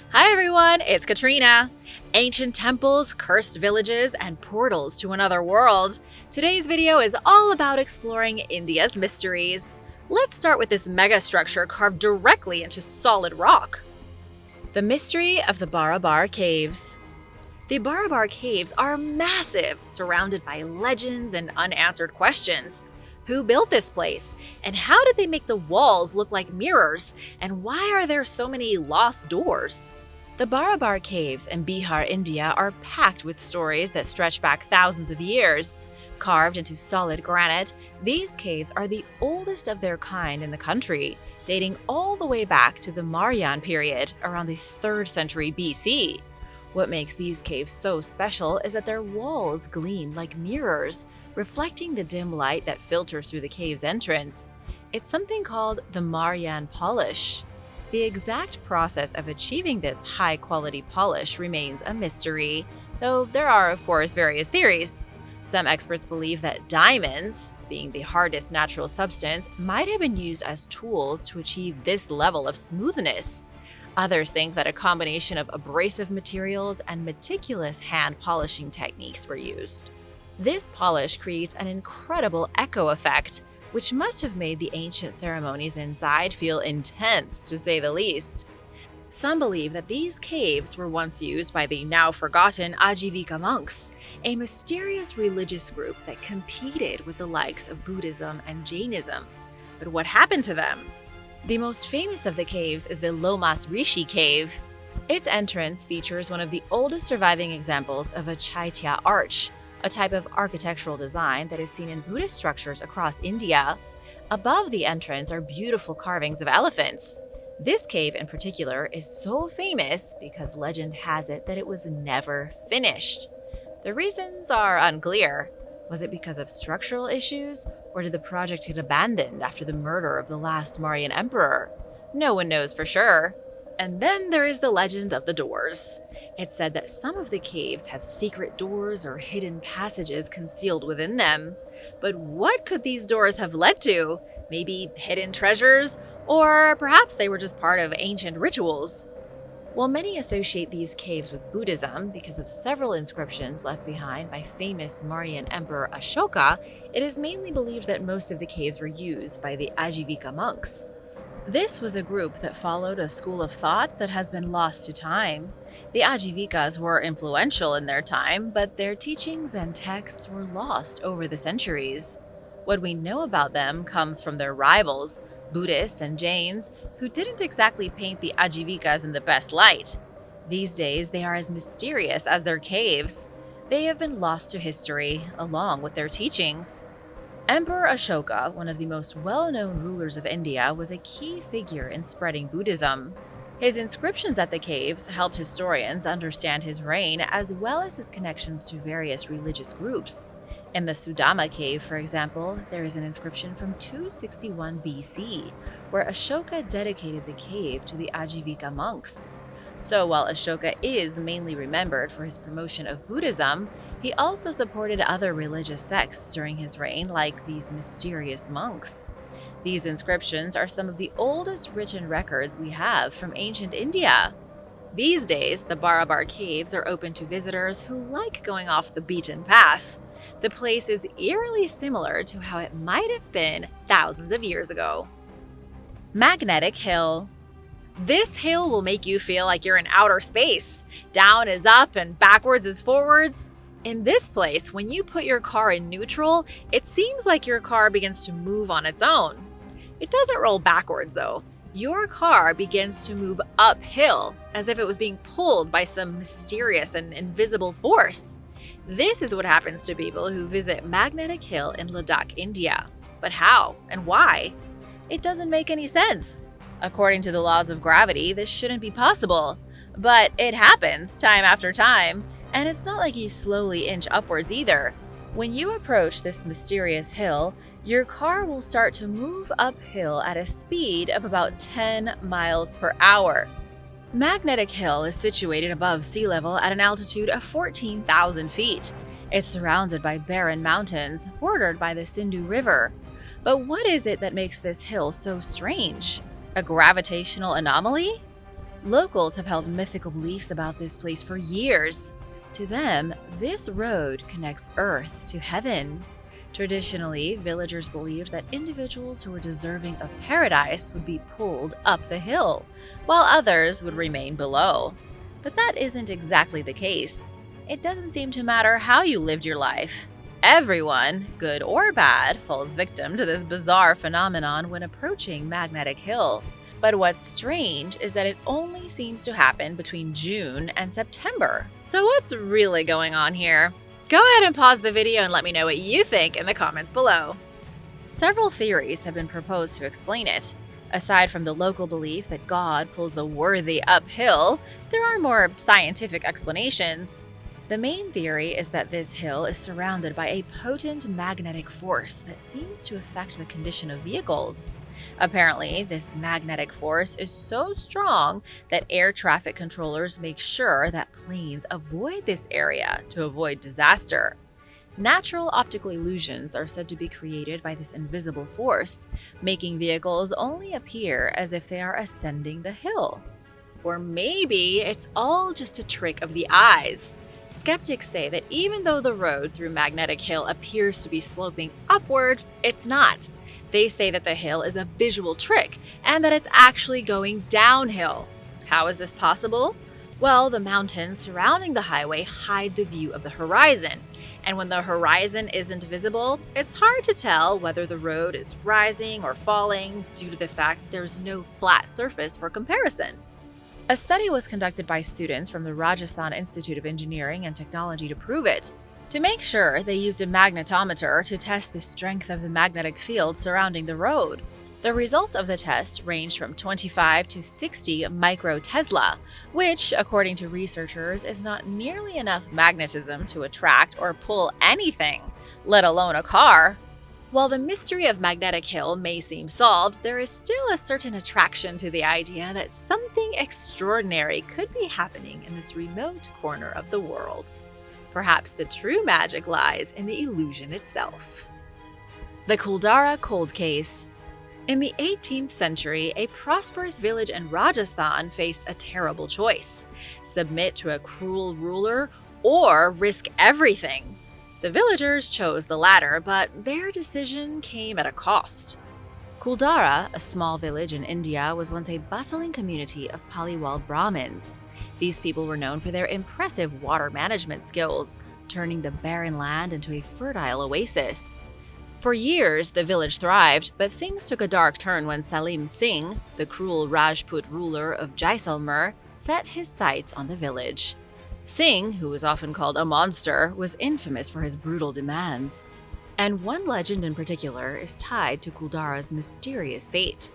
Hi everyone, it's Katrina. Ancient temples, cursed villages, and portals to another world. Today's video is all about exploring India's mysteries. Let's start with this mega structure carved directly into solid rock. The mystery of the Barabar Caves. The Barabar Caves are massive, surrounded by legends and unanswered questions. Who built this place? And how did they make the walls look like mirrors? And why are there so many lost doors? The Barabar Caves in Bihar, India are packed with stories that stretch back thousands of years. Carved into solid granite, these caves are the oldest of their kind in the country, dating all the way back to the Mauryan period, around the 3rd century BC. What makes these caves so special is that their walls gleam like mirrors, reflecting the dim light that filters through the cave's entrance. It's something called the Mauryan polish. The exact process of achieving this high-quality polish remains a mystery, though there are, of course, various theories. Some experts believe that diamonds, being the hardest natural substance, might have been used as tools to achieve this level of smoothness. Others think that a combination of abrasive materials and meticulous hand polishing techniques were used. This polish creates an incredible echo effect, which must have made the ancient ceremonies inside feel intense, to say the least. Some believe that these caves were once used by the now forgotten Ajivika monks, a mysterious religious group that competed with the likes of Buddhism and Jainism. But what happened to them? The most famous of the caves is the Lomas Rishi cave. Its entrance features one of the oldest surviving examples of a Chaitya arch, a type of architectural design that is seen in Buddhist structures across India. Above the entrance are beautiful carvings of elephants. This cave in particular is so famous because legend has it that it was never finished. The reasons are unclear. Was it because of structural issues, or did the project get abandoned after the murder of the last Mauryan emperor? No one knows for sure. And then there is the legend of the doors. It's said that some of the caves have secret doors or hidden passages concealed within them. But what could these doors have led to? Maybe hidden treasures? Or perhaps they were just part of ancient rituals? While many associate these caves with Buddhism because of several inscriptions left behind by famous Mauryan Emperor Ashoka, it is mainly believed that most of the caves were used by the Ajivika monks. This was a group that followed a school of thought that has been lost to time. The Ajivikas were influential in their time, but their teachings and texts were lost over the centuries. What we know about them comes from their rivals, Buddhists and Jains, who didn't exactly paint the Ajivikas in the best light. These days, they are as mysterious as their caves. They have been lost to history, along with their teachings. Emperor Ashoka, one of the most well-known rulers of India, was a key figure in spreading Buddhism. His inscriptions at the caves helped historians understand his reign as well as his connections to various religious groups. In the Sudama cave, for example, there is an inscription from 261 BC, where Ashoka dedicated the cave to the Ajivika monks. So while Ashoka is mainly remembered for his promotion of Buddhism, he also supported other religious sects during his reign, like these mysterious monks. These inscriptions are some of the oldest written records we have from ancient India. These days, the Barabar Caves are open to visitors who like going off the beaten path. The place is eerily similar to how it might have been thousands of years ago. Magnetic Hill. This hill will make you feel like you're in outer space. Down is up and backwards is forwards. In this place, when you put your car in neutral, it seems like your car begins to move on its own. It doesn't roll backwards though. Your car begins to move uphill, as if it was being pulled by some mysterious and invisible force. This is what happens to people who visit Magnetic Hill in Ladakh, India. But how and why? It doesn't make any sense. According to the laws of gravity, this shouldn't be possible. But it happens time after time, and it's not like you slowly inch upwards either. When you approach this mysterious hill, your car will start to move uphill at a speed of about 10 miles per hour. Magnetic Hill is situated above sea level at an altitude of 14,000 feet. It's surrounded by barren mountains, bordered by the Sindhu River. But what is it that makes this hill so strange? A gravitational anomaly? Locals have held mythical beliefs about this place for years. To them, this road connects Earth to heaven. Traditionally, villagers believed that individuals who were deserving of paradise would be pulled up the hill, while others would remain below. But that isn't exactly the case. It doesn't seem to matter how you lived your life. Everyone, good or bad, falls victim to this bizarre phenomenon when approaching Magnetic Hill. But what's strange is that it only seems to happen between June and September. So what's really going on here? Go ahead and pause the video and let me know what you think in the comments below. Several theories have been proposed to explain it. Aside from the local belief that God pulls the worthy uphill, there are more scientific explanations. The main theory is that this hill is surrounded by a potent magnetic force that seems to affect the condition of vehicles. Apparently, this magnetic force is so strong that air traffic controllers make sure that planes avoid this area to avoid disaster. Natural optical illusions are said to be created by this invisible force, making vehicles only appear as if they are ascending the hill. Or maybe it's all just a trick of the eyes. Skeptics say that even though the road through Magnetic Hill appears to be sloping upward, it's not. They say that the hill is a visual trick and that it's actually going downhill. How is this possible? Well, the mountains surrounding the highway hide the view of the horizon. And when the horizon isn't visible, it's hard to tell whether the road is rising or falling due to the fact that there's no flat surface for comparison. A study was conducted by students from the Rajasthan Institute of Engineering and Technology to prove it. To make sure, they used a magnetometer to test the strength of the magnetic field surrounding the road. The results of the test ranged from 25 to 60 microtesla, which, according to researchers, is not nearly enough magnetism to attract or pull anything, let alone a car. While the mystery of Magnetic Hill may seem solved, there is still a certain attraction to the idea that something extraordinary could be happening in this remote corner of the world. Perhaps the true magic lies in the illusion itself. The Kuldara Cold Case. In the 18th century, a prosperous village in Rajasthan faced a terrible choice: submit to a cruel ruler or risk everything. The villagers chose the latter, but their decision came at a cost. Kuldara, a small village in India, was once a bustling community of Paliwal Brahmins. These people were known for their impressive water management skills, turning the barren land into a fertile oasis. For years, the village thrived, but things took a dark turn when Salim Singh, the cruel Rajput ruler of Jaisalmer, set his sights on the village. Singh, who was often called a monster, was infamous for his brutal demands. And one legend in particular is tied to Kuldara's mysterious fate.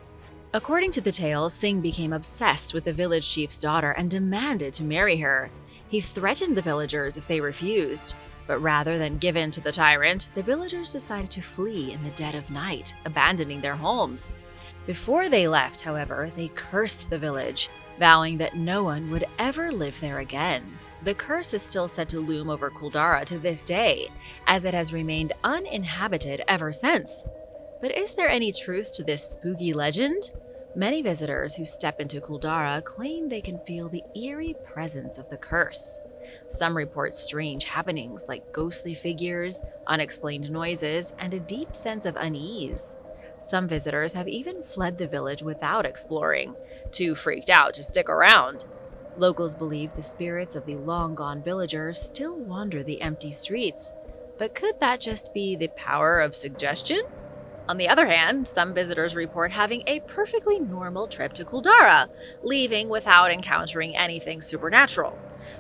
According to the tale, Singh became obsessed with the village chief's daughter and demanded to marry her. He threatened the villagers if they refused, but rather than give in to the tyrant, the villagers decided to flee in the dead of night, abandoning their homes. Before they left, however, they cursed the village, vowing that no one would ever live there again. The curse is still said to loom over Kuldara to this day, as it has remained uninhabited ever since. But is there any truth to this spooky legend? Many visitors who step into Kuldara claim they can feel the eerie presence of the curse. Some report strange happenings like ghostly figures, unexplained noises, and a deep sense of unease. Some visitors have even fled the village without exploring, too freaked out to stick around. Locals believe the spirits of the long-gone villagers still wander the empty streets, but could that just be the power of suggestion? On the other hand, some visitors report having a perfectly normal trip to Kuldara, leaving without encountering anything supernatural.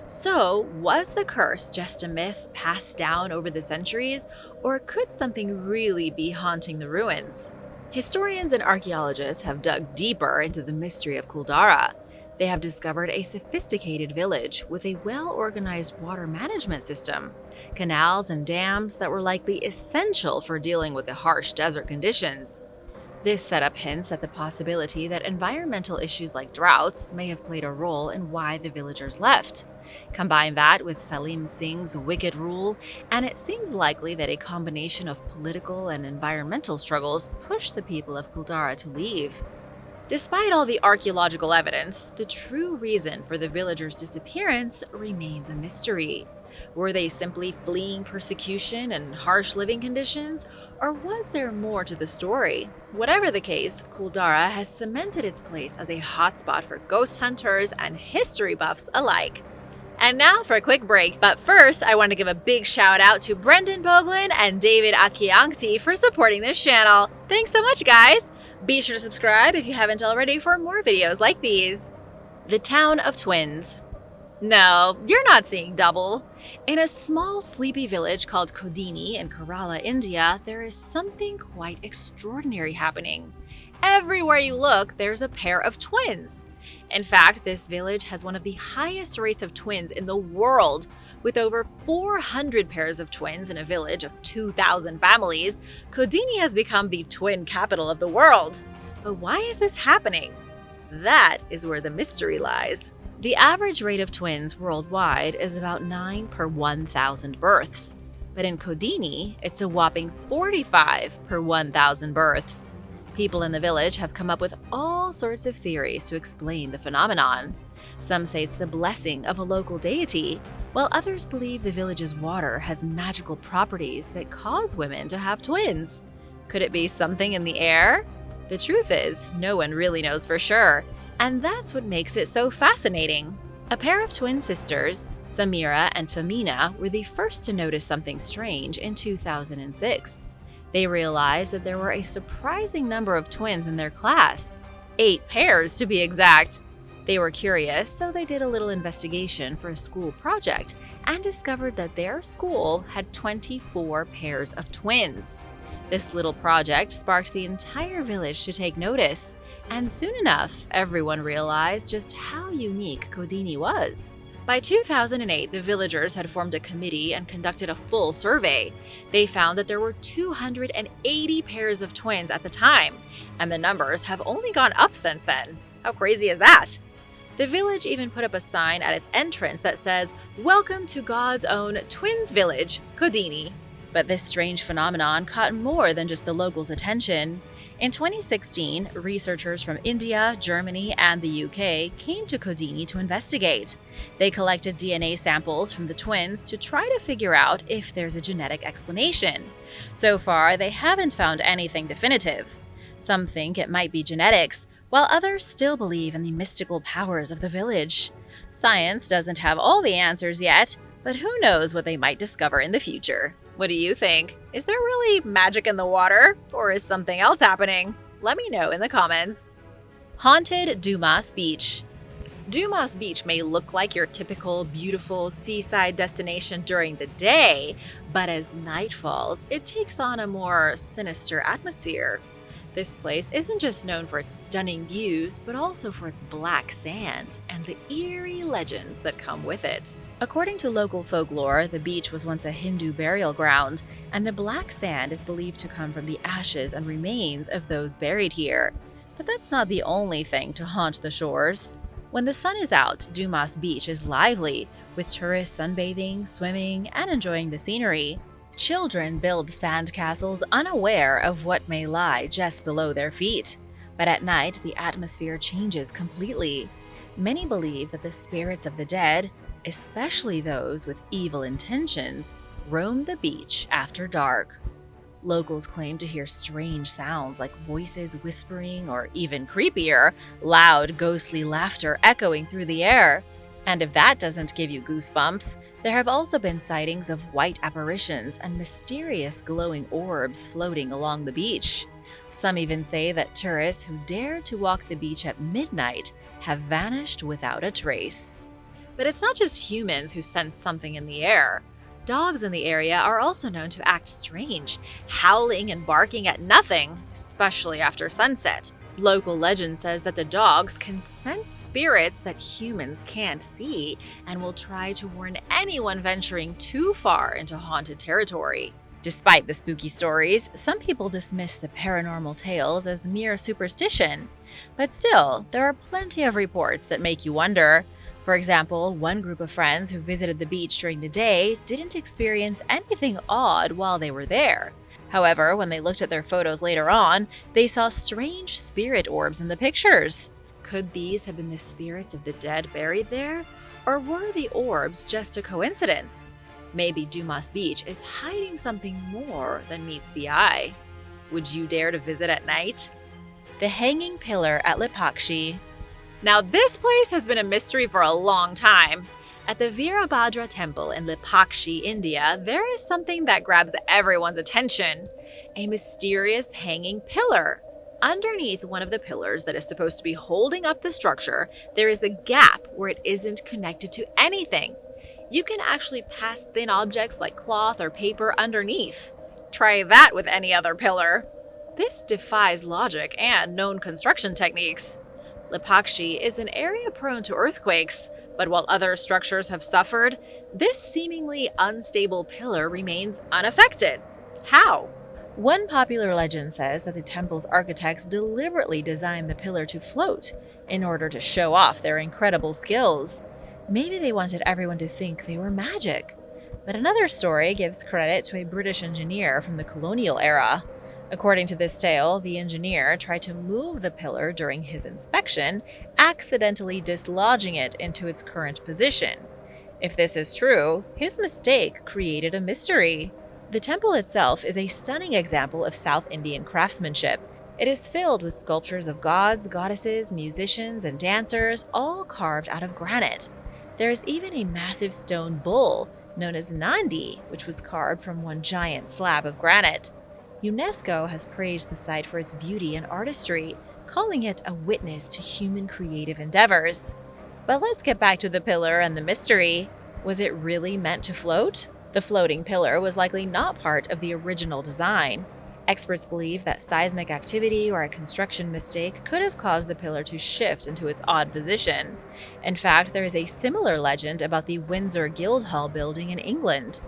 So, was the curse just a myth passed down over the centuries, or could something really be haunting the ruins? Historians and archaeologists have dug deeper into the mystery of Kuldara. They have discovered a sophisticated village with a well-organized water management system, canals and dams that were likely essential for dealing with the harsh desert conditions. This setup hints at the possibility that environmental issues like droughts may have played a role in why the villagers left. Combine that with Salim Singh's wicked rule, and it seems likely that a combination of political and environmental struggles pushed the people of Kuldara to leave. Despite all the archaeological evidence, the true reason for the villagers' disappearance remains a mystery. Were they simply fleeing persecution and harsh living conditions, or was there more to the story? Whatever the case, Kuldara has cemented its place as a hotspot for ghost hunters and history buffs alike. And now for a quick break, but first I want to give a big shout out to Brendan Boglin and David Akiankti for supporting this channel. Thanks so much, guys! Be sure to subscribe if you haven't already for more videos like these. The Town of Twins. No, you're not seeing double. In a small sleepy village called Kodini in Kerala, India, there is something quite extraordinary happening. Everywhere you look, there's a pair of twins. In fact, this village has one of the highest rates of twins in the world. With over 400 pairs of twins in a village of 2,000 families, Kodini has become the twin capital of the world. But why is this happening? That is where the mystery lies. The average rate of twins worldwide is about 9 per 1,000 births. But in Kodini, it's a whopping 45 per 1,000 births. People in the village have come up with all sorts of theories to explain the phenomenon. Some say it's the blessing of a local deity, while others believe the village's water has magical properties that cause women to have twins. Could it be something in the air? The truth is, no one really knows for sure, and that's what makes it so fascinating. A pair of twin sisters, Samira and Famina, were the first to notice something strange in 2006. They realized that there were a surprising number of twins in their class, 8 pairs to be exact. They were curious, so they did a little investigation for a school project and discovered that their school had 24 pairs of twins. This little project sparked the entire village to take notice, and soon enough, everyone realized just how unique Kodini was. By 2008, the villagers had formed a committee and conducted a full survey. They found that there were 280 pairs of twins at the time, and the numbers have only gone up since then. How crazy is that? The village even put up a sign at its entrance that says, "Welcome to God's own Twins Village, Kodini." But this strange phenomenon caught more than just the locals' attention. In 2016, researchers from India, Germany, and the UK came to Kodini to investigate. They collected DNA samples from the twins to try to figure out if there's a genetic explanation. So far, they haven't found anything definitive. Some think it might be genetics, while others still believe in the mystical powers of the village. Science doesn't have all the answers yet, but who knows what they might discover in the future. What do you think? Is there really magic in the water, or is something else happening? Let me know in the comments. Haunted Dumas Beach. Dumas Beach may look like your typical beautiful seaside destination during the day, but as night falls, it takes on a more sinister atmosphere. This place isn't just known for its stunning views, but also for its black sand and the eerie legends that come with it. According to local folklore, the beach was once a Hindu burial ground, and the black sand is believed to come from the ashes and remains of those buried here. But that's not the only thing to haunt the shores. When the sun is out, Dumas Beach is lively, with tourists sunbathing, swimming, and enjoying the scenery. Children build sandcastles unaware of what may lie just below their feet. But at night, the atmosphere changes completely. Many believe that the spirits of the dead, especially those with evil intentions, roam the beach after dark. Locals claim to hear strange sounds like voices whispering, or even creepier, loud ghostly laughter echoing through the air. And if that doesn't give you goosebumps, there have also been sightings of white apparitions and mysterious glowing orbs floating along the beach. Some even say that tourists who dare to walk the beach at midnight have vanished without a trace. But it's not just humans who sense something in the air. Dogs in the area are also known to act strange, howling and barking at nothing, especially after sunset. Local legend says that the dogs can sense spirits that humans can't see and will try to warn anyone venturing too far into haunted territory. Despite the spooky stories, some people dismiss the paranormal tales as mere superstition. But still, there are plenty of reports that make you wonder. For example, one group of friends who visited the beach during the day didn't experience anything odd while they were there. However, when they looked at their photos later on, they saw strange spirit orbs in the pictures. Could these have been the spirits of the dead buried there? Or were the orbs just a coincidence? Maybe Dumas Beach is hiding something more than meets the eye. Would you dare to visit at night? The Hanging Pillar at Lipakshi. Now, this place has been a mystery for a long time. At the Veerabhadra Temple in Lipakshi, India, there is something that grabs everyone's attention: a mysterious hanging pillar. Underneath one of the pillars that is supposed to be holding up the structure, there is a gap where it isn't connected to anything. You can actually pass thin objects like cloth or paper underneath. Try that with any other pillar. This defies logic and known construction techniques. Lipakshi is an area prone to earthquakes, but while other structures have suffered, this seemingly unstable pillar remains unaffected. How? One popular legend says that the temple's architects deliberately designed the pillar to float in order to show off their incredible skills. Maybe they wanted everyone to think they were magic. But another story gives credit to a British engineer from the colonial era. According to this tale, the engineer tried to move the pillar during his inspection, accidentally dislodging it into its current position. If this is true, his mistake created a mystery. The temple itself is a stunning example of South Indian craftsmanship. It is filled with sculptures of gods, goddesses, musicians, and dancers, all carved out of granite. There is even a massive stone bull, known as Nandi, which was carved from one giant slab of granite. UNESCO has praised the site for its beauty and artistry, calling it a witness to human creative endeavors. But let's get back to the pillar and the mystery. Was it really meant to float? The floating pillar was likely not part of the original design. Experts believe that seismic activity or a construction mistake could have caused the pillar to shift into its odd position. In fact, there is a similar legend about the Windsor Guildhall building in England.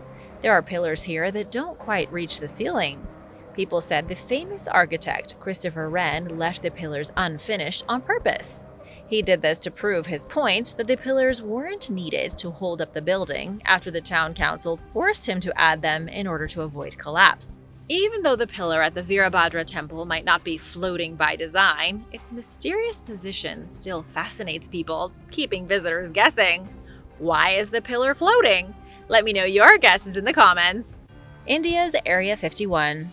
There are pillars here that don't quite reach the ceiling. People said the famous architect Christopher Wren left the pillars unfinished on purpose. He did this to prove his point that the pillars weren't needed to hold up the building after the town council forced him to add them in order to avoid collapse. Even though the pillar at the Veerabhadra temple might not be floating by design, its mysterious position still fascinates people, keeping visitors guessing. Why is the pillar floating? Let me know your guesses in the comments. India's Area 51.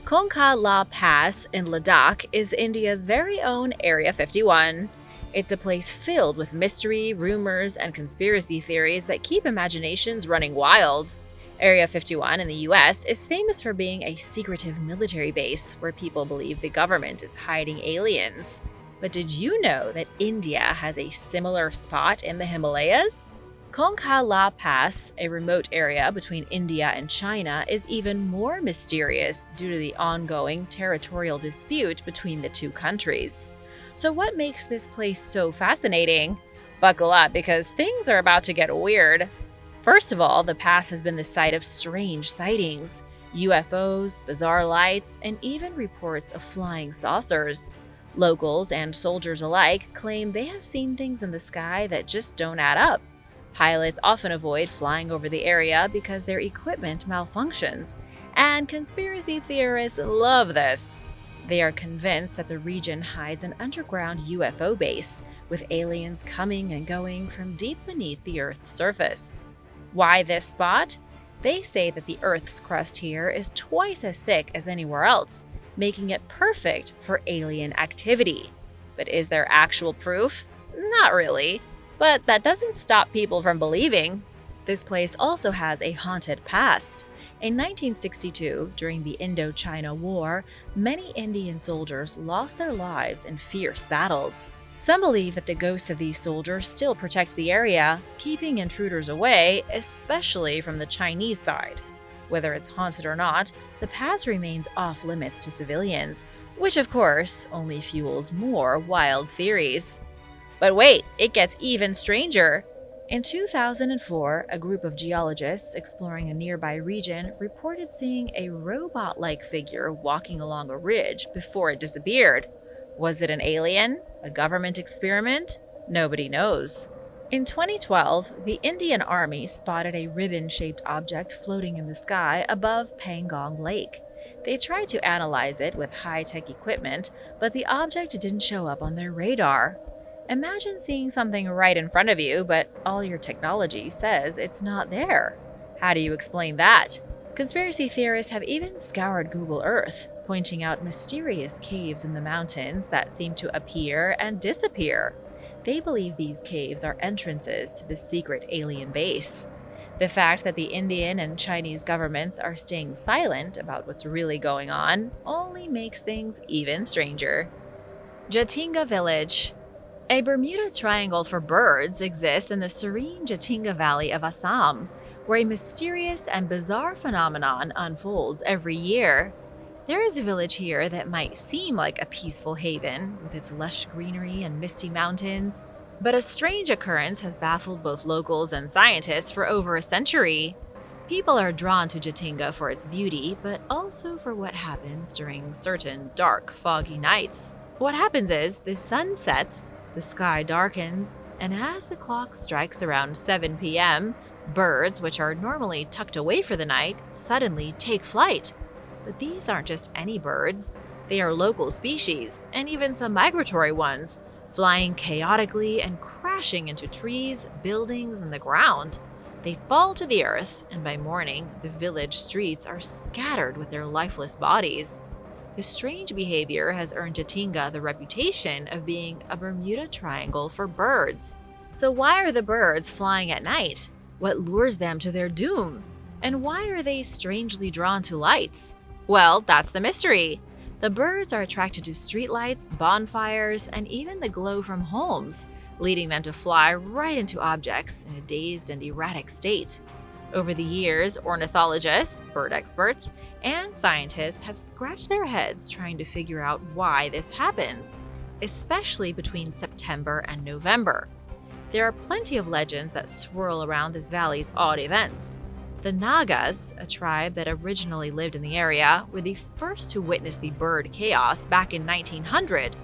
Konka La Pass in Ladakh is India's very own Area 51. It's a place filled with mystery, rumors, and conspiracy theories that keep imaginations running wild. Area 51 in the US is famous for being a secretive military base where people believe the government is hiding aliens. But did you know that India has a similar spot in the Himalayas? Konka La Pass, a remote area between India and China, is even more mysterious due to the ongoing territorial dispute between the two countries. So what makes this place so fascinating? Buckle up because things are about to get weird. First of all, the pass has been the site of strange sightings, UFOs, bizarre lights, and even reports of flying saucers. Locals and soldiers alike claim they have seen things in the sky that just don't add up. Pilots often avoid flying over the area because their equipment malfunctions, and conspiracy theorists love this. They are convinced that the region hides an underground UFO base, with aliens coming and going from deep beneath the Earth's surface. Why this spot? They say that the Earth's crust here is twice as thick as anywhere else, making it perfect for alien activity. But is there actual proof? Not really. But that doesn't stop people from believing. This place also has a haunted past. In 1962, during the Indochina War, many Indian soldiers lost their lives in fierce battles. Some believe that the ghosts of these soldiers still protect the area, keeping intruders away, especially from the Chinese side. Whether it's haunted or not, the pass remains off-limits to civilians, which of course only fuels more wild theories. But wait, it gets even stranger. In 2004, a group of geologists exploring a nearby region reported seeing a robot-like figure walking along a ridge before it disappeared. Was it an alien? A government experiment? Nobody knows. In 2012, the Indian Army spotted a ribbon-shaped object floating in the sky above Pangong Lake. They tried to analyze it with high-tech equipment, but the object didn't show up on their radar. Imagine seeing something right in front of you, but all your technology says it's not there. How do you explain that? Conspiracy theorists have even scoured Google Earth, pointing out mysterious caves in the mountains that seem to appear and disappear. They believe these caves are entrances to the secret alien base. The fact that the Indian and Chinese governments are staying silent about what's really going on only makes things even stranger. Jatinga Village. A Bermuda Triangle for birds exists in the serene Jatinga Valley of Assam, where a mysterious and bizarre phenomenon unfolds every year. There is a village here that might seem like a peaceful haven, with its lush greenery and misty mountains, but a strange occurrence has baffled both locals and scientists for over a century. People are drawn to Jatinga for its beauty, but also for what happens during certain dark, foggy nights. What happens is, the sun sets, the sky darkens, and as the clock strikes around 7 p.m., birds, which are normally tucked away for the night, suddenly take flight. But these aren't just any birds. They are local species, and even some migratory ones, flying chaotically and crashing into trees, buildings, and the ground. They fall to the earth, and by morning, the village streets are scattered with their lifeless bodies. The strange behavior has earned Jatinga the reputation of being a Bermuda Triangle for birds. So why are the birds flying at night? What lures them to their doom? And why are they strangely drawn to lights? Well, that's the mystery. The birds are attracted to streetlights, bonfires, and even the glow from homes, leading them to fly right into objects in a dazed and erratic state. Over the years, ornithologists, bird experts, and scientists have scratched their heads trying to figure out why this happens, especially between September and November. There are plenty of legends that swirl around this valley's odd events. The Nagas, a tribe that originally lived in the area, were the first to witness the bird chaos back in 1900.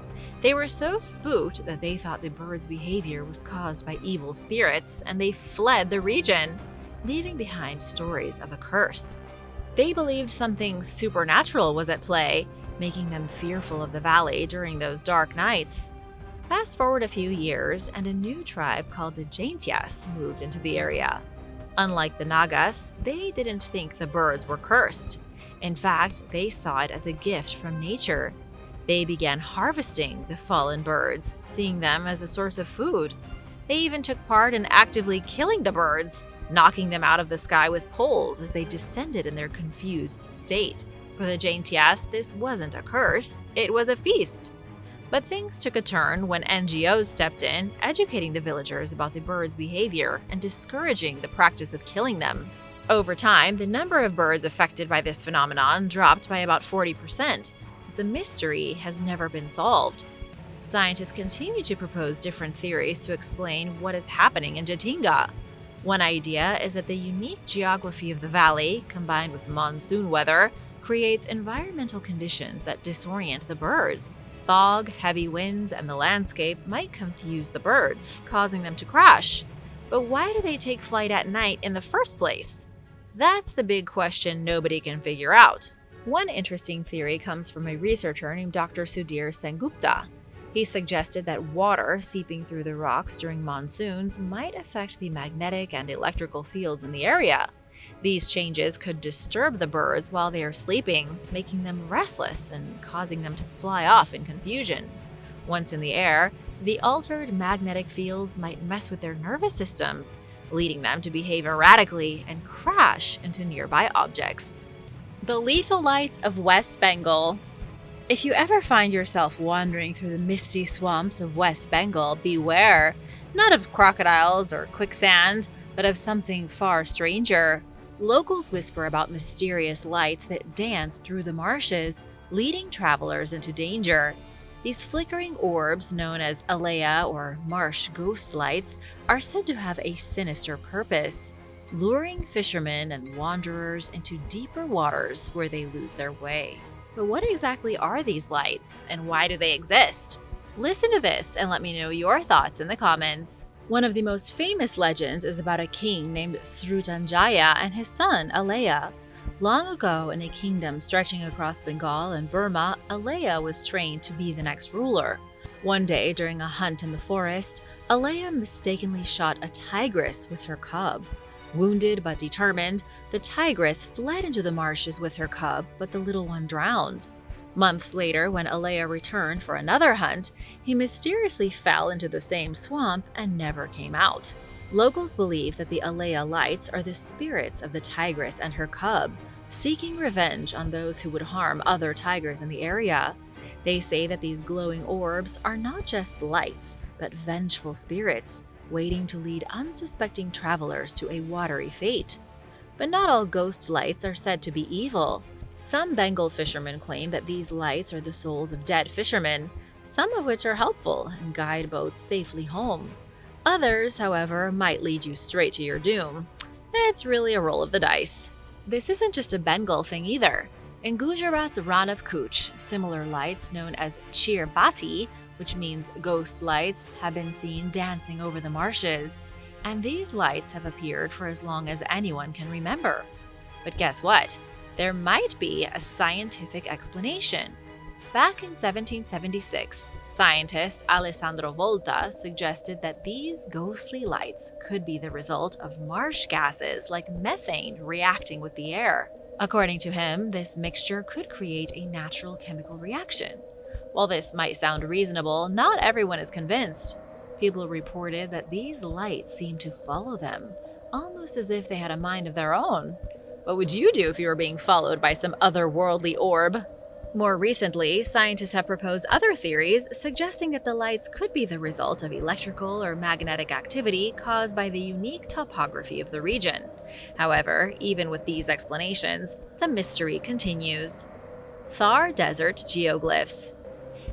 They were so spooked that they thought the birds' behavior was caused by evil spirits, and they fled the region, leaving behind stories of a curse. They believed something supernatural was at play, making them fearful of the valley during those dark nights. Fast forward a few years, and a new tribe called the Jaintias moved into the area. Unlike the Nagas, they didn't think the birds were cursed. In fact, they saw it as a gift from nature. They began harvesting the fallen birds, seeing them as a source of food. They even took part in actively killing the birds, knocking them out of the sky with poles as they descended in their confused state. For the Jaintias, this wasn't a curse, it was a feast. But things took a turn when NGOs stepped in, educating the villagers about the birds' behavior and discouraging the practice of killing them. Over time, the number of birds affected by this phenomenon dropped by about 40%. The mystery has never been solved. Scientists continue to propose different theories to explain what is happening in Jatinga. One idea is that the unique geography of the valley, combined with monsoon weather, creates environmental conditions that disorient the birds. Fog, heavy winds, and the landscape might confuse the birds, causing them to crash. But why do they take flight at night in the first place? That's the big question nobody can figure out. One interesting theory comes from a researcher named Dr. Sudhir Sengupta. He suggested that water seeping through the rocks during monsoons might affect the magnetic and electrical fields in the area. These changes could disturb the birds while they are sleeping, making them restless and causing them to fly off in confusion. Once in the air, the altered magnetic fields might mess with their nervous systems, leading them to behave erratically and crash into nearby objects. The lethal lights of West Bengal. If you ever find yourself wandering through the misty swamps of West Bengal, beware, not of crocodiles or quicksand, but of something far stranger. Locals whisper about mysterious lights that dance through the marshes, leading travelers into danger. These flickering orbs, known as alaya or marsh ghost lights, are said to have a sinister purpose, luring fishermen and wanderers into deeper waters where they lose their way. But what exactly are these lights, and why do they exist? Listen to this and let me know your thoughts in the comments. One of the most famous legends is about a king named Srutanjaya and his son, Alaya. Long ago, in a kingdom stretching across Bengal and Burma, Alea was trained to be the next ruler. One day, during a hunt in the forest, Alea mistakenly shot a tigress with her cub. Wounded but determined, the tigress fled into the marshes with her cub, but the little one drowned. Months later, when Alea returned for another hunt, he mysteriously fell into the same swamp and never came out. Locals believe that the Alea lights are the spirits of the tigress and her cub, seeking revenge on those who would harm other tigers in the area. They say that these glowing orbs are not just lights, but vengeful spirits, waiting to lead unsuspecting travelers to a watery fate. But not all ghost lights are said to be evil. Some Bengal fishermen claim that these lights are the souls of dead fishermen, some of which are helpful and guide boats safely home. Others, however, might lead you straight to your doom. It's really a roll of the dice. This isn't just a Bengal thing either. In Gujarat's Rann of Kutch, similar lights known as Cheer Bati, which means ghost lights, have been seen dancing over the marshes. And these lights have appeared for as long as anyone can remember. But guess what? There might be a scientific explanation. Back in 1776, scientist Alessandro Volta suggested that these ghostly lights could be the result of marsh gases like methane reacting with the air. According to him, this mixture could create a natural chemical reaction. While this might sound reasonable, not everyone is convinced. People reported that these lights seemed to follow them, almost as if they had a mind of their own. What would you do if you were being followed by some otherworldly orb? More recently, scientists have proposed other theories suggesting that the lights could be the result of electrical or magnetic activity caused by the unique topography of the region. However, even with these explanations, the mystery continues. Thar Desert Geoglyphs.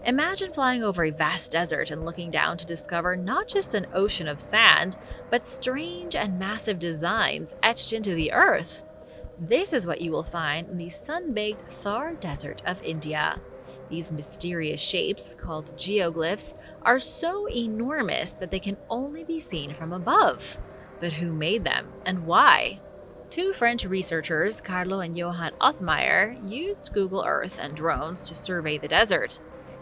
Imagine flying over a vast desert and looking down to discover not just an ocean of sand, but strange and massive designs etched into the earth. This is what you will find in the sun-baked Thar Desert of India. These mysterious shapes, called geoglyphs, are so enormous that they can only be seen from above. But who made them, and why? Two French researchers, Carlo and Johann Othmeyer, used Google Earth and drones to survey the desert.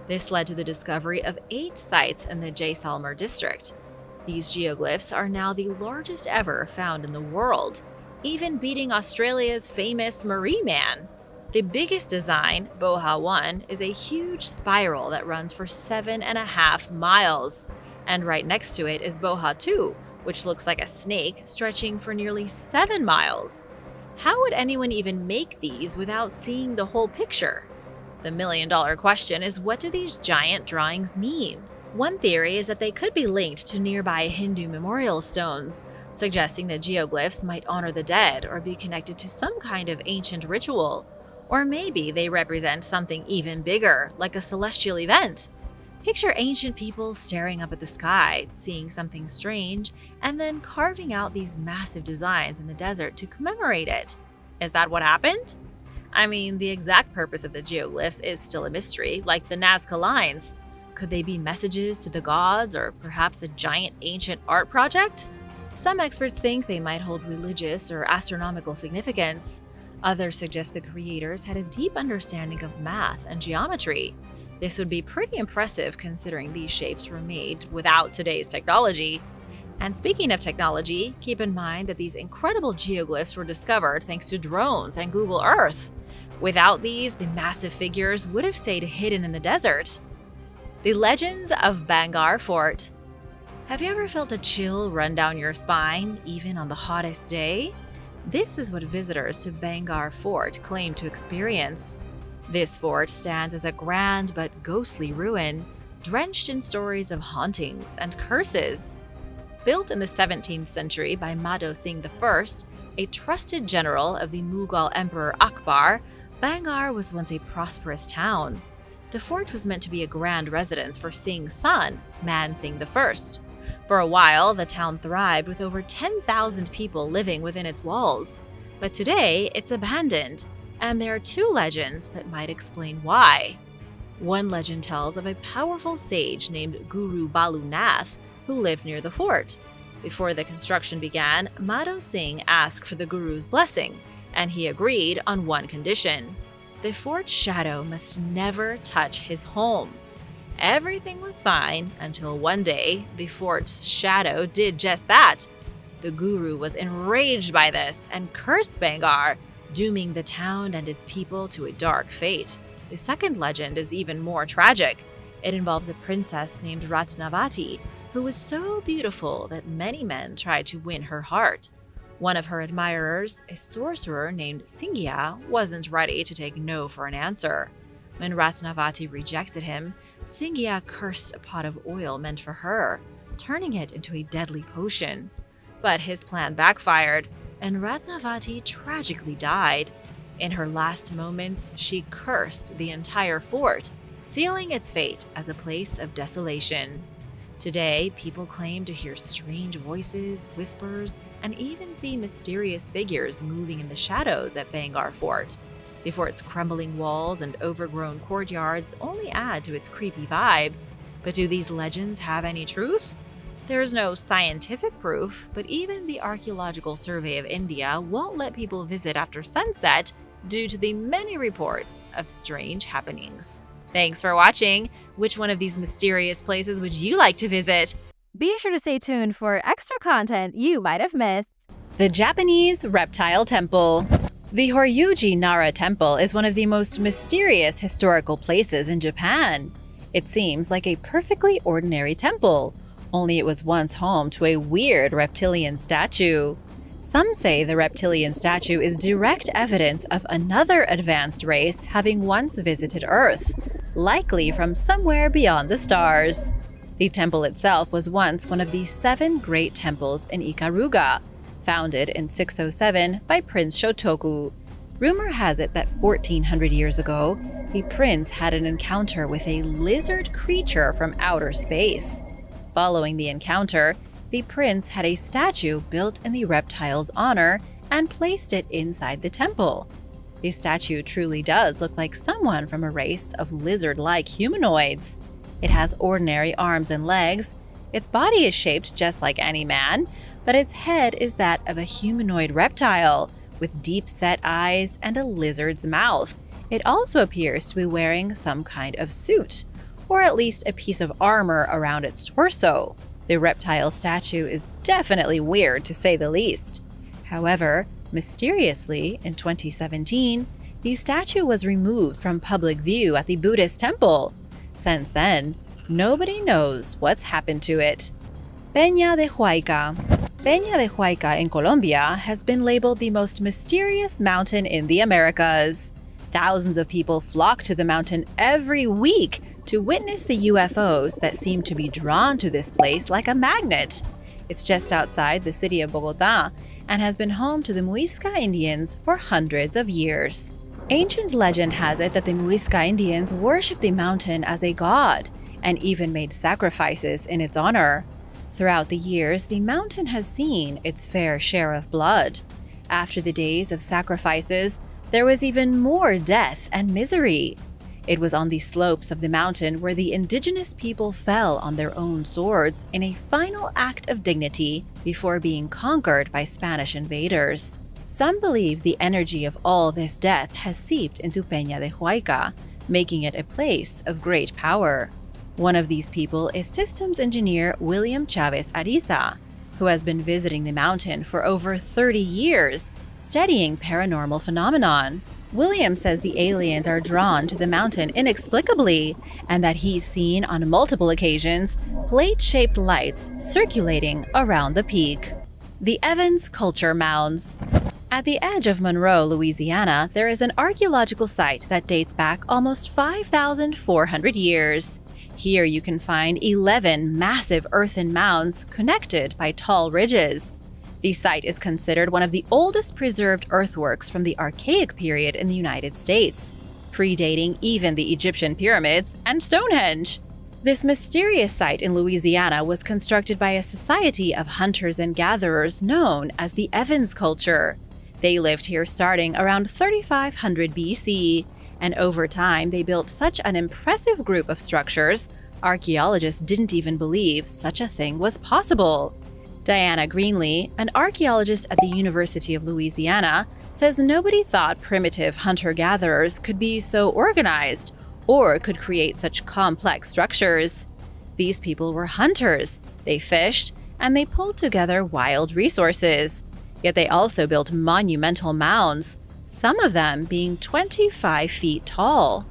This led to the discovery of 8 sites in the Jaisalmer district. These geoglyphs are now the largest ever found in the world, even beating Australia's famous Marie Man. The biggest design, Boha 1, is a huge spiral that runs for 7.5 miles. And right next to it is Boha 2, which looks like a snake stretching for nearly 7 miles. How would anyone even make these without seeing the whole picture? The million-dollar question is, what do these giant drawings mean? One theory is that they could be linked to nearby Hindu memorial stones, suggesting that geoglyphs might honor the dead or be connected to some kind of ancient ritual. Or maybe they represent something even bigger, like a celestial event. Picture ancient people staring up at the sky, seeing something strange, and then carving out these massive designs in the desert to commemorate it. Is that what happened? I mean, the exact purpose of the geoglyphs is still a mystery, like the Nazca lines. Could they be messages to the gods, or perhaps a giant ancient art project? Some experts think they might hold religious or astronomical significance. Others suggest the creators had a deep understanding of math and geometry. This would be pretty impressive considering these shapes were made without today's technology. And speaking of technology, keep in mind that these incredible geoglyphs were discovered thanks to drones and Google Earth. Without these, the massive figures would have stayed hidden in the desert. The Legends of Bangar Fort. Have you ever felt a chill run down your spine, even on the hottest day? This is what visitors to Bangar Fort claim to experience. This fort stands as a grand but ghostly ruin, drenched in stories of hauntings and curses. Built in the 17th century by Madho Singh I, a trusted general of the Mughal Emperor Akbar, Bangar was once a prosperous town. The fort was meant to be a grand residence for Singh's son, Man Singh I. For a while, the town thrived with over 10,000 people living within its walls. But today, it's abandoned, and there are 2 legends that might explain why. One legend tells of a powerful sage named Guru Balu Nath who lived near the fort. Before the construction began, Madho Singh asked for the guru's blessing, and he agreed on one condition: the fort's shadow must never touch his home. Everything was fine until one day the fort's shadow did just that. The guru was enraged by this and cursed Bangar, dooming the town and its people to a dark fate. The second legend is even more tragic. It involves a princess named Ratnavati, who was so beautiful that many men tried to win her heart. One of her admirers, a sorcerer named Singya, wasn't ready to take no for an answer. When Ratnavati rejected him, Singya cursed a pot of oil meant for her, turning it into a deadly potion. But his plan backfired, and Ratnavati tragically died. In her last moments, she cursed the entire fort, sealing its fate as a place of desolation. Today, people claim to hear strange voices, whispers, and even see mysterious figures moving in the shadows at Bangar Fort. The fort's crumbling walls and overgrown courtyards only add to its creepy vibe. But do these legends have any truth? There is no scientific proof, but even the Archaeological Survey of India won't let people visit after sunset due to the many reports of strange happenings. Thanks for watching! Which one of these mysterious places would you like to visit? Be sure to stay tuned for extra content you might have missed. The Japanese Reptile Temple. The Horyuji Nara Temple is one of the most mysterious historical places in Japan. It seems like a perfectly ordinary temple, only it was once home to a weird reptilian statue. Some say the reptilian statue is direct evidence of another advanced race having once visited Earth, likely from somewhere beyond the stars. The temple itself was once one of the 7 great temples in Ikaruga, founded in 607 by Prince Shotoku. Rumor has it that 1400 years ago, the prince had an encounter with a lizard creature from outer space. Following the encounter, the prince had a statue built in the reptile's honor and placed it inside the temple. The statue truly does look like someone from a race of lizard-like humanoids. It has ordinary arms and legs. Its body is shaped just like any man, but its head is that of a humanoid reptile, with deep-set eyes and a lizard's mouth. It also appears to be wearing some kind of suit, or at least a piece of armor around its torso. The reptile statue is definitely weird, to say the least. However, mysteriously, in 2017, the statue was removed from public view at the Buddhist temple. Since then, nobody knows what's happened to it. Peña de Huayca. Peña de Huayca in Colombia has been labeled the most mysterious mountain in the Americas. Thousands of people flock to the mountain every week to witness the UFOs that seem to be drawn to this place like a magnet. It's just outside the city of Bogotá and has been home to the Muisca Indians for hundreds of years. Ancient legend has it that the Muisca Indians worshipped the mountain as a god and even made sacrifices in its honor. Throughout the years, the mountain has seen its fair share of blood. After the days of sacrifices, there was even more death and misery. It was on the slopes of the mountain where the indigenous people fell on their own swords in a final act of dignity before being conquered by Spanish invaders. Some believe the energy of all this death has seeped into Peña de Huayca, making it a place of great power. One of these people is systems engineer William Chavez Ariza, who has been visiting the mountain for over 30 years, studying paranormal phenomenon. William says the aliens are drawn to the mountain inexplicably, and that he's seen on multiple occasions plate-shaped lights circulating around the peak. The Evans Culture Mounds. At the edge of Monroe, Louisiana, there is an archaeological site that dates back almost 5,400 years. Here you can find 11 massive earthen mounds connected by tall ridges. The site is considered one of the oldest preserved earthworks from the Archaic period in the United States, predating even the Egyptian pyramids and Stonehenge. This mysterious site in Louisiana was constructed by a society of hunters and gatherers known as the Evans culture. They lived here starting around 3500 BC, and over time they built such an impressive group of structures, archaeologists didn't even believe such a thing was possible. Diana Greenlee, an archaeologist at the University of Louisiana, says nobody thought primitive hunter-gatherers could be so organized or could create such complex structures. These people were hunters, they fished, and they pulled together wild resources. Yet they also built monumental mounds, some of them being 25 feet tall.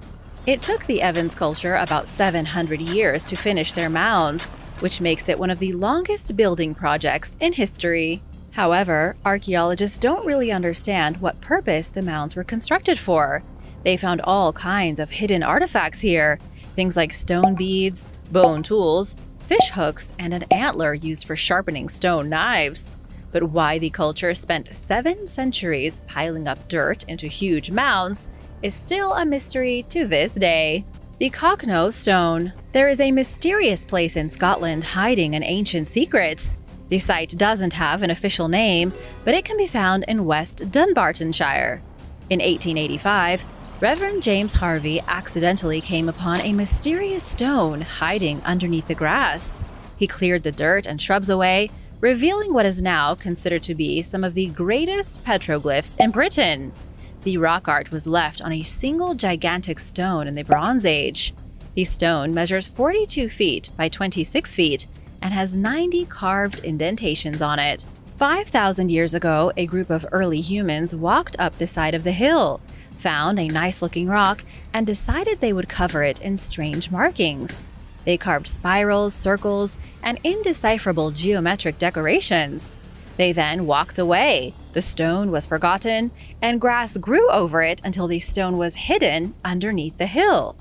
It took the Evans culture about 700 years to finish their mounds, which makes it one of the longest building projects in history. However, archaeologists don't really understand what purpose the mounds were constructed for. They found all kinds of hidden artifacts here, things like stone beads, bone tools, fish hooks, and an antler used for sharpening stone knives. But why the culture spent 7 centuries piling up dirt into huge mounds is still a mystery to this day. The Cocknoe Stone. There is a mysterious place in Scotland hiding an ancient secret. The site doesn't have an official name, but it can be found in West Dunbartonshire. In 1885, Reverend James Harvey accidentally came upon a mysterious stone hiding underneath the grass. He cleared the dirt and shrubs away, revealing what is now considered to be some of the greatest petroglyphs in Britain. The rock art was left on a single gigantic stone in the Bronze Age. The stone measures 42 feet by 26 feet and has 90 carved indentations on it. 5,000 years ago, a group of early humans walked up the side of the hill, found a nice-looking rock, and decided they would cover it in strange markings. They carved spirals, circles, and indecipherable geometric decorations. They then walked away. The stone was forgotten, and grass grew over it until the stone was hidden underneath the hill.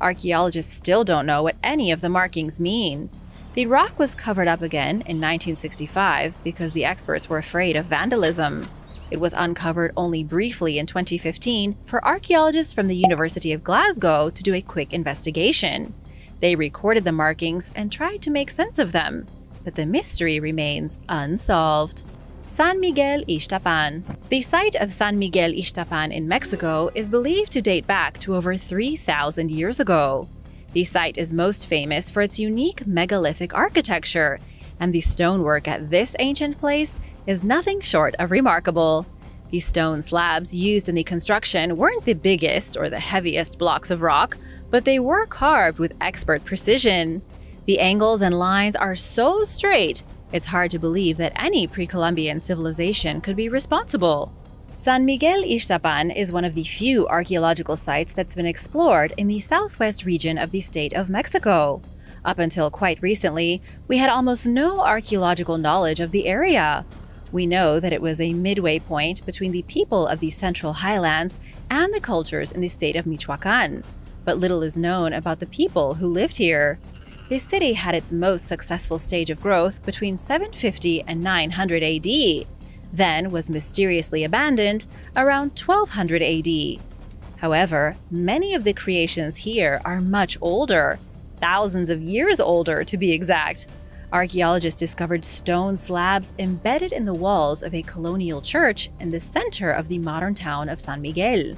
Archaeologists still don't know what any of the markings mean. The rock was covered up again in 1965 because the experts were afraid of vandalism. It was uncovered only briefly in 2015 for archaeologists from the University of Glasgow to do a quick investigation. They recorded the markings and tried to make sense of them, but the mystery remains unsolved. San Miguel Ixtapan. The site of San Miguel Ixtapan in Mexico is believed to date back to over 3,000 years ago. The site is most famous for its unique megalithic architecture, and the stonework at this ancient place is nothing short of remarkable. The stone slabs used in the construction weren't the biggest or the heaviest blocks of rock, but they were carved with expert precision. The angles and lines are so straight, it's hard to believe that any pre-Columbian civilization could be responsible. San Miguel Ixtapan is one of the few archaeological sites that's been explored in the southwest region of the state of Mexico. Up until quite recently, we had almost no archaeological knowledge of the area. We know that it was a midway point between the people of the Central Highlands and the cultures in the state of Michoacán, but little is known about the people who lived here. The city had its most successful stage of growth between 750 and 900 AD, then was mysteriously abandoned around 1200 AD. However, many of the creations here are much older, thousands of years older to be exact. Archaeologists discovered stone slabs embedded in the walls of a colonial church in the center of the modern town of San Miguel.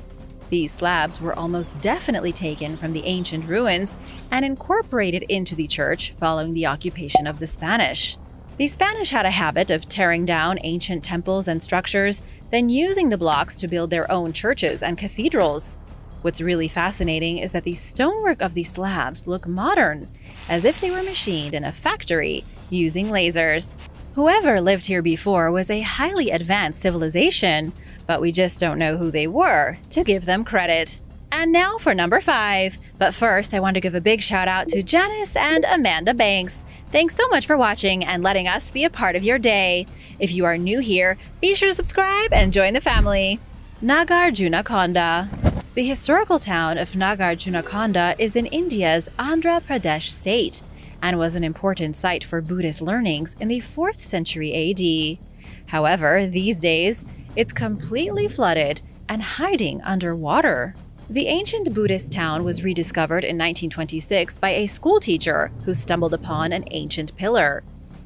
These slabs were almost definitely taken from the ancient ruins and incorporated into the church following the occupation of the Spanish. The Spanish had a habit of tearing down ancient temples and structures, then using the blocks to build their own churches and cathedrals. What's really fascinating is that the stonework of these slabs look modern, as if they were machined in a factory using lasers. Whoever lived here before was a highly advanced civilization, but we just don't know who they were to give them credit. And now for number 5. But first, I want to give a big shout out to Janice and Amanda Banks. Thanks so much for watching and letting us be a part of your day. If you are new here, be sure to subscribe and join the family. Nagarjunakonda. The historical town of Nagarjunakonda is in India's Andhra Pradesh state and was an important site for Buddhist learnings in the 4th century AD. However, these days, it's completely flooded and hiding underwater. The ancient Buddhist town was rediscovered in 1926 by a schoolteacher who stumbled upon an ancient pillar.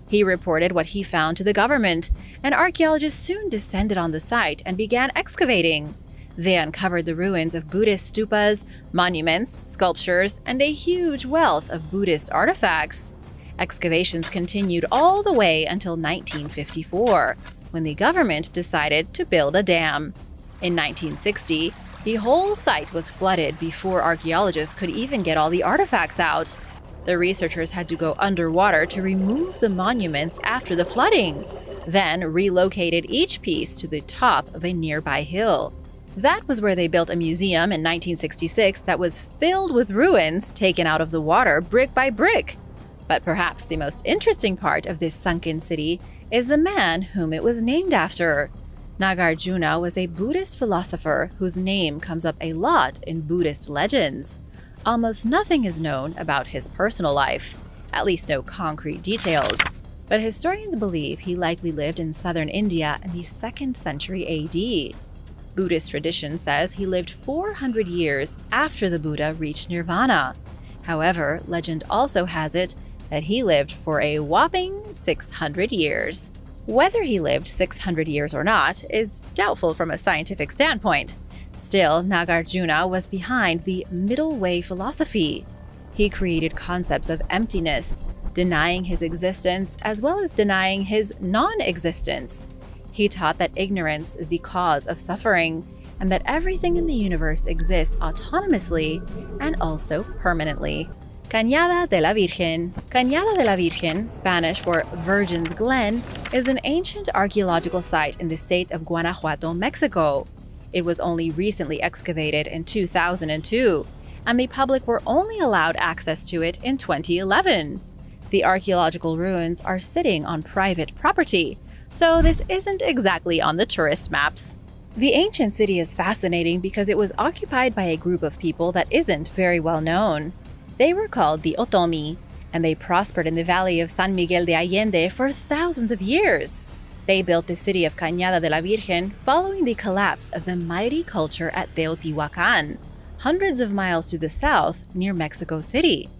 He reported what he found to the government, and archaeologists soon descended on the site and began excavating. They uncovered the ruins of Buddhist stupas, monuments, sculptures, and a huge wealth of Buddhist artifacts. Excavations continued all the way until 1954, when the government decided to build a dam. In 1960, the whole site was flooded before archaeologists could even get all the artifacts out. The researchers had to go underwater to remove the monuments after the flooding, then relocated each piece to the top of a nearby hill. That was where they built a museum in 1966 that was filled with ruins taken out of the water brick by brick. But perhaps the most interesting part of this sunken city is the man whom it was named after. Nagarjuna was a Buddhist philosopher whose name comes up a lot in Buddhist legends. Almost nothing is known about his personal life, at least no concrete details, but historians believe he likely lived in southern India in the 2nd century AD. Buddhist tradition says he lived 400 years after the Buddha reached nirvana. However, legend also has it that he lived for a whopping 600 years. Whether he lived 600 years or not is doubtful from a scientific standpoint. Still, Nagarjuna was behind the middle way philosophy. He created concepts of emptiness, denying his existence as well as denying his non-existence. He taught that ignorance is the cause of suffering, and that everything in the universe exists autonomously and also permanently. Cañada de la Virgen. Cañada de la Virgen, Spanish for Virgin's Glen, is an ancient archaeological site in the state of Guanajuato, Mexico. It was only recently excavated in 2002, and the public were only allowed access to it in 2011. The archaeological ruins are sitting on private property, so this isn't exactly on the tourist maps. The ancient city is fascinating because it was occupied by a group of people that isn't very well known. They were called the Otomi, and they prospered in the valley of San Miguel de Allende for thousands of years. They built the city of Cañada de la Virgen following the collapse of the mighty culture at Teotihuacan, hundreds of miles to the south near Mexico City.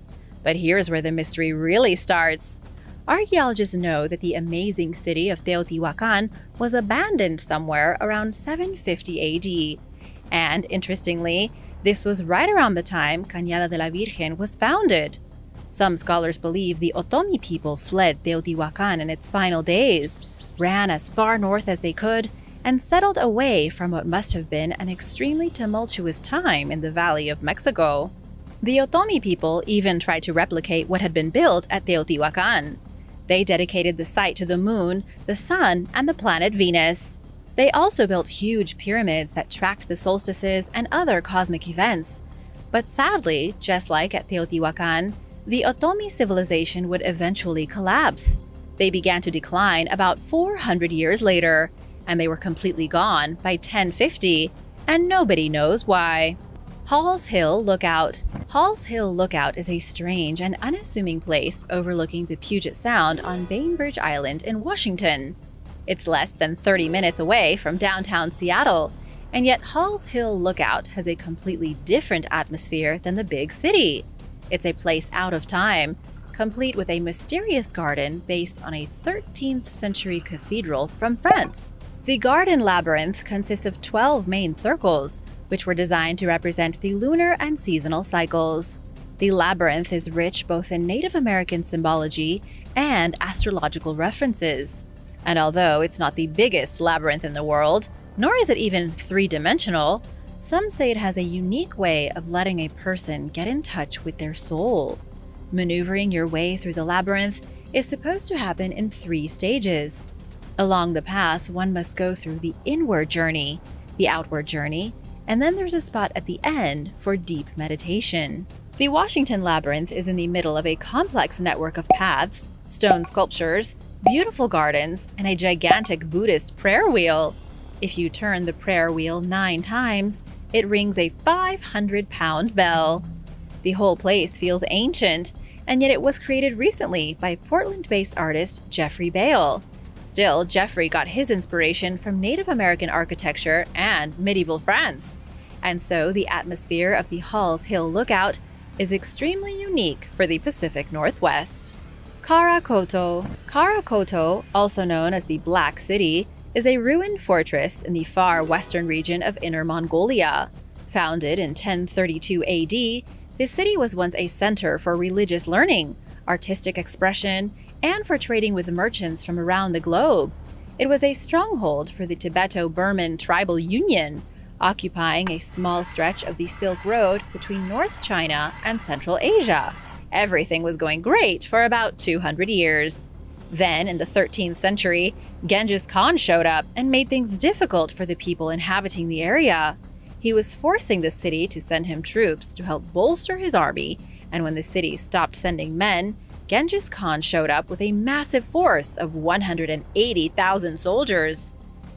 But here's where the mystery really starts. Archaeologists know that the amazing city of Teotihuacan was abandoned somewhere around 750 AD. And interestingly, this was right around the time Cañada de la Virgen was founded. Some scholars believe the Otomi people fled Teotihuacan in its final days, ran as far north as they could, and settled away from what must have been an extremely tumultuous time in the Valley of Mexico. The Otomi people even tried to replicate what had been built at Teotihuacan. They dedicated the site to the moon, the sun, and the planet Venus. They also built huge pyramids that tracked the solstices and other cosmic events. But sadly, just like at Teotihuacan, the Otomi civilization would eventually collapse. They began to decline about 400 years later, and they were completely gone by 1050, and nobody knows why. Hall's Hill Lookout. Hall's Hill Lookout is a strange and unassuming place overlooking the Puget Sound on Bainbridge Island in Washington. It's less than 30 minutes away from downtown Seattle, and yet Hall's Hill Lookout has a completely different atmosphere than the big city. It's a place out of time, complete with a mysterious garden based on a 13th century cathedral from France. The garden labyrinth consists of 12 main circles, which were designed to represent the lunar and seasonal cycles. The labyrinth is rich both in Native American symbology and astrological references. And although it's not the biggest labyrinth in the world, nor is it even three-dimensional, some say it has a unique way of letting a person get in touch with their soul. Maneuvering your way through the labyrinth is supposed to happen in 3 stages. Along the path, one must go through the inward journey, the outward journey, and then there's a spot at the end for deep meditation. The Washington Labyrinth is in the middle of a complex network of paths, stone sculptures, beautiful gardens, and a gigantic Buddhist prayer wheel. If you turn the prayer wheel 9 times, it rings a 500-pound bell. The whole place feels ancient, and yet it was created recently by Portland-based artist Jeffrey Bale. Still, Jeffrey got his inspiration from Native American architecture and medieval France. And so the atmosphere of the Hall's Hill Lookout is extremely unique for the Pacific Northwest. Karakoto. Karakoto, also known as the Black City, is a ruined fortress in the far western region of Inner Mongolia. Founded in 1032 AD, the city was once a center for religious learning, artistic expression, and for trading with merchants from around the globe. It was a stronghold for the Tibeto-Burman Tribal Union, occupying a small stretch of the Silk Road between North China and Central Asia. Everything was going great for about 200 years. Then, in the 13th century, Genghis Khan showed up and made things difficult for the people inhabiting the area. He was forcing the city to send him troops to help bolster his army, and when the city stopped sending men, Genghis Khan showed up with a massive force of 180,000 soldiers.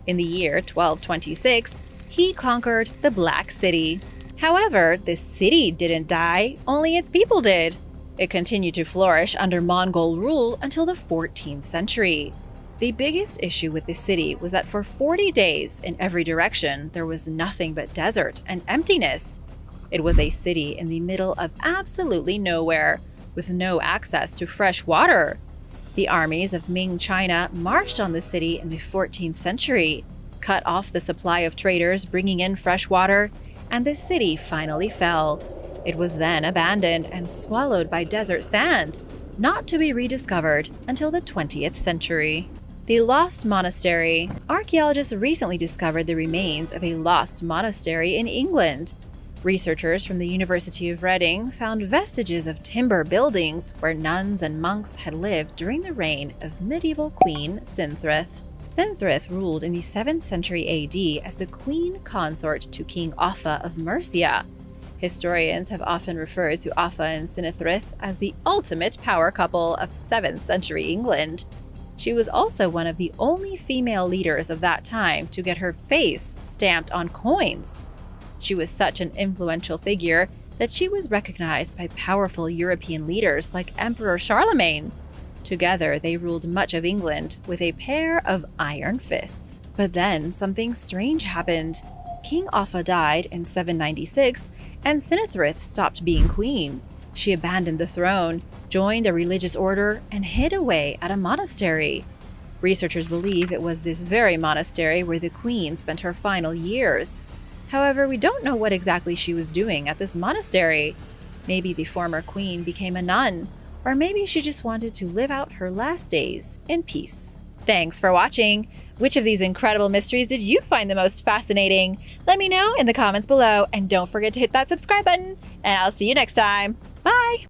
In the year 1226, he conquered the Black City. However, the city didn't die, only its people did. It continued to flourish under Mongol rule until the 14th century. The biggest issue with the city was that for 40 days in every direction, there was nothing but desert and emptiness. It was a city in the middle of absolutely nowhere, with no access to fresh water. The armies of Ming China marched on the city in the 14th century, cut off the supply of traders bringing in fresh water, and the city finally fell. It was then abandoned and swallowed by desert sand, not to be rediscovered until the 20th century. The Lost Monastery. Archaeologists recently discovered the remains of a lost monastery in England. Researchers from the University of Reading found vestiges of timber buildings where nuns and monks had lived during the reign of medieval Queen Sinthrith. Sinthrith ruled in the 7th century AD as the queen consort to King Offa of Mercia. Historians have often referred to Offa and Sinnethryth as the ultimate power couple of 7th century England. She was also one of the only female leaders of that time to get her face stamped on coins. She was such an influential figure that she was recognized by powerful European leaders like Emperor Charlemagne. Together, they ruled much of England with a pair of iron fists. But then something strange happened. King Offa died in 796, and Sinnethryth stopped being queen. She abandoned the throne, joined a religious order, and hid away at a monastery. Researchers believe it was this very monastery where the queen spent her final years. However, we don't know what exactly she was doing at this monastery. Maybe the former queen became a nun, or maybe she just wanted to live out her last days in peace. Thanks for watching! Which of these incredible mysteries did you find the most fascinating? Let me know in the comments below, and don't forget to hit that subscribe button, and I'll see you next time. Bye!